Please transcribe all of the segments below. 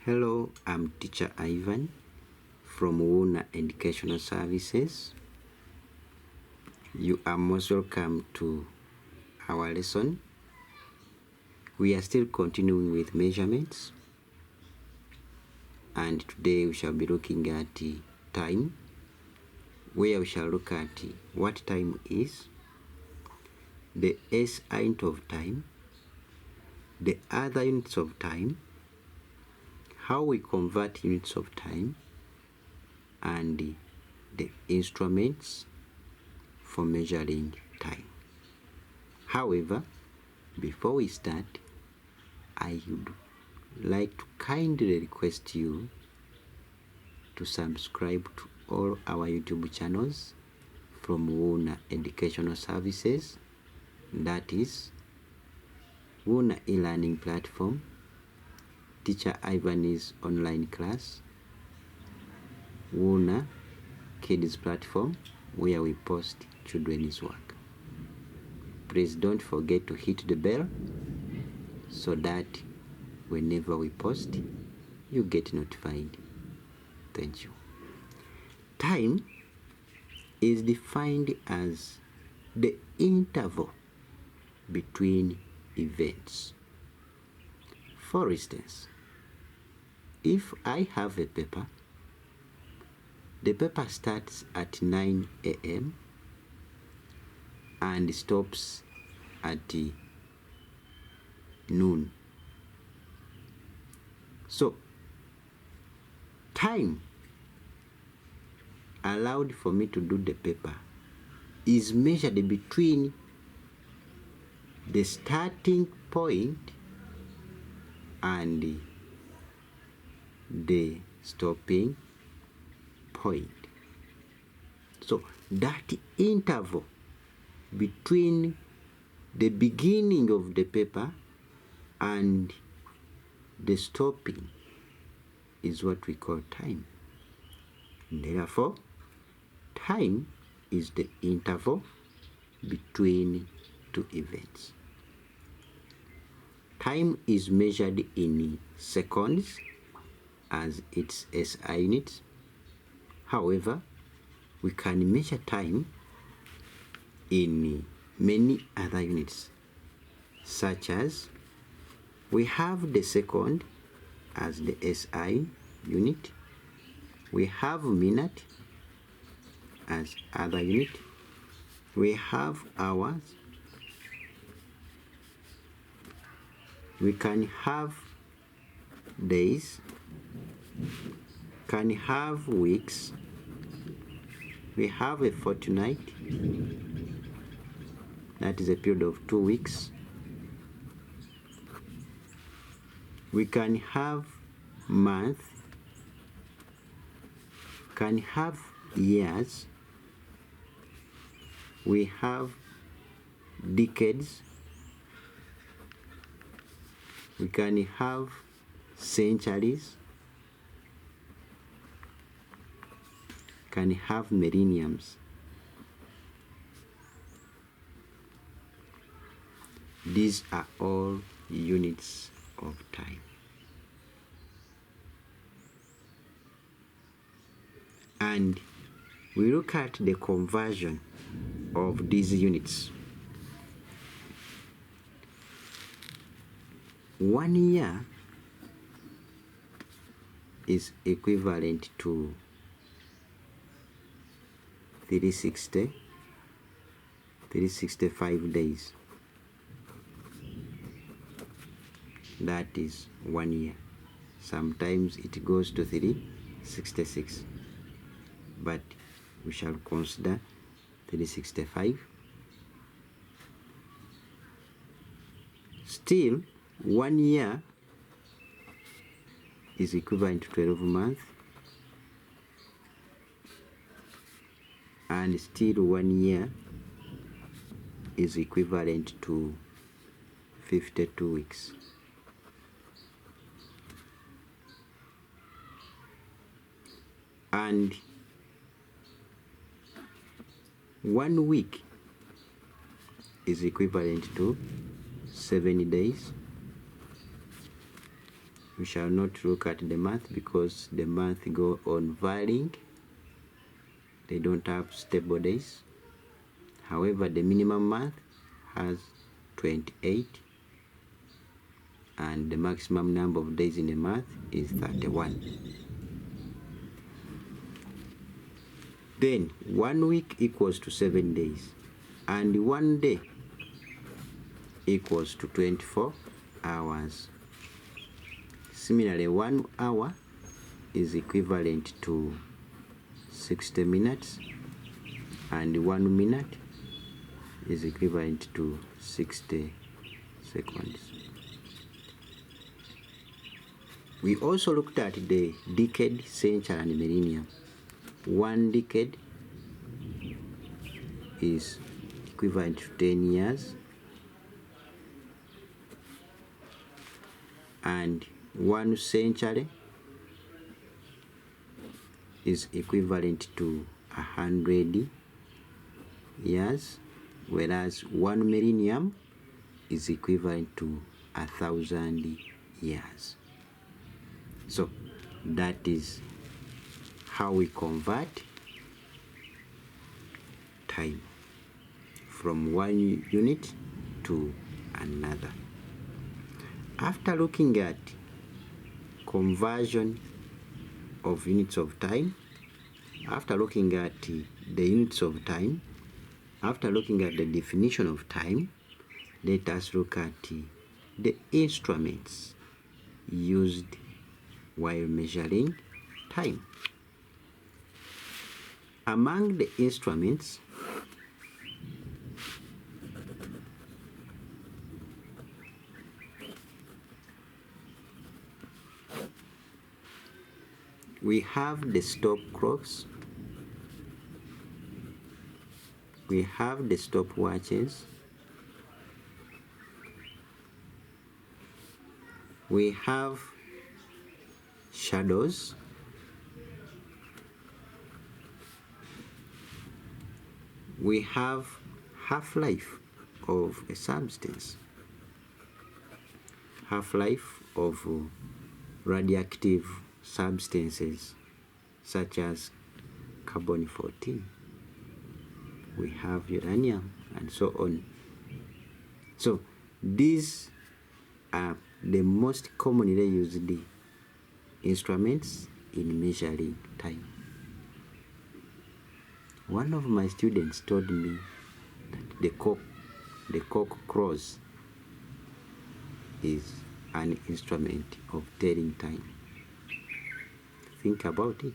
Hello, I'm Teacher Ivan from Wuna Educational Services. You are most welcome to our lesson. We are still continuing with measurements, and today we shall be looking at time, where we shall look at what time is, the SI unit of time, the other units of time, how we convert units of time, and the instruments for measuring time. However, before we start, I would like to kindly request you to subscribe to all our YouTube channels from Wuna Educational Services, that is Wuna e-learning platform, Teacher Ivan's online class, Wuna Kids platform, where we post children's work. Please don't forget to hit the bell so that whenever we post, you get notified. Thank you. Time is defined as the interval between events. For instance, if I have a paper, the paper starts at 9 a.m. and stops at noon. So, time allowed for me to do the paper is measured between the starting point and the stopping point. So that interval between the beginning of the paper and the stopping is what we call time. Therefore, time is the interval between two events. Time is measured in seconds as its SI unit. However, we can measure time in many other units, such as we have the second as the SI unit, we have minute as other unit, we have hours, we can have days, can have weeks, we have a fortnight, that is a period of 2 weeks, we can have month, can have years, we have decades, we can have centuries, can have millenniums. These are all units of time. And we look at the conversion of these units. 1 year is equivalent to 365 days. That is 1 year. Sometimes it goes to 366, but we shall consider 365. Still, 1 year is equivalent to 12 months, and still 1 year is equivalent to 52 weeks. And 1 week is equivalent to 7 days, We shall not look at the month because the month go on varying. They don't have stable days. However, the minimum month has 28 and the maximum number of days in a month is 31. Then 1 week equals to 7 days and 1 day equals to 24 hours. Similarly, 1 hour is equivalent to 60 minutes and 1 minute is equivalent to 60 seconds. We also looked at the decade, century, and millennium. 1 decade is equivalent to 10 years, and 1 century is equivalent to 100 years, whereas 1 millennium is equivalent to 1,000 years. So that is how we convert time from one unit to another. After looking at conversion of units of time, after looking at the units of time, after looking at the definition of time, let us look at the instruments used while measuring time. Among the instruments, we have the stop clocks, we have the stopwatches, we have shadows, we have half-life of a substance, half-life of radioactive substances such as carbon-14, we have uranium, and so on. So these are the most commonly used instruments in measuring time. One of my students told me that the cock crows is an instrument of telling time. Think about it.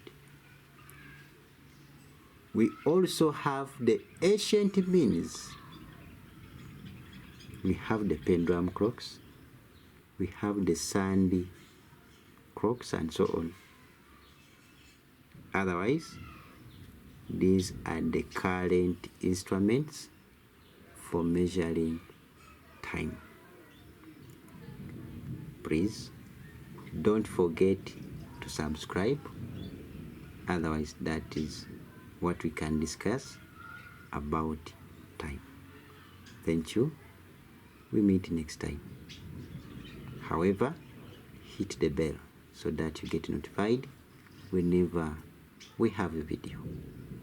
We also have the ancient means. We have the pendulum clocks, we have the sandy clocks, and so on. Otherwise, these are the current instruments for measuring time. Please don't forget to subscribe, otherwise that is what we can discuss about time. Thank you. We meet next time. However, hit the bell so that you get notified whenever we have a video.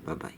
Bye-bye.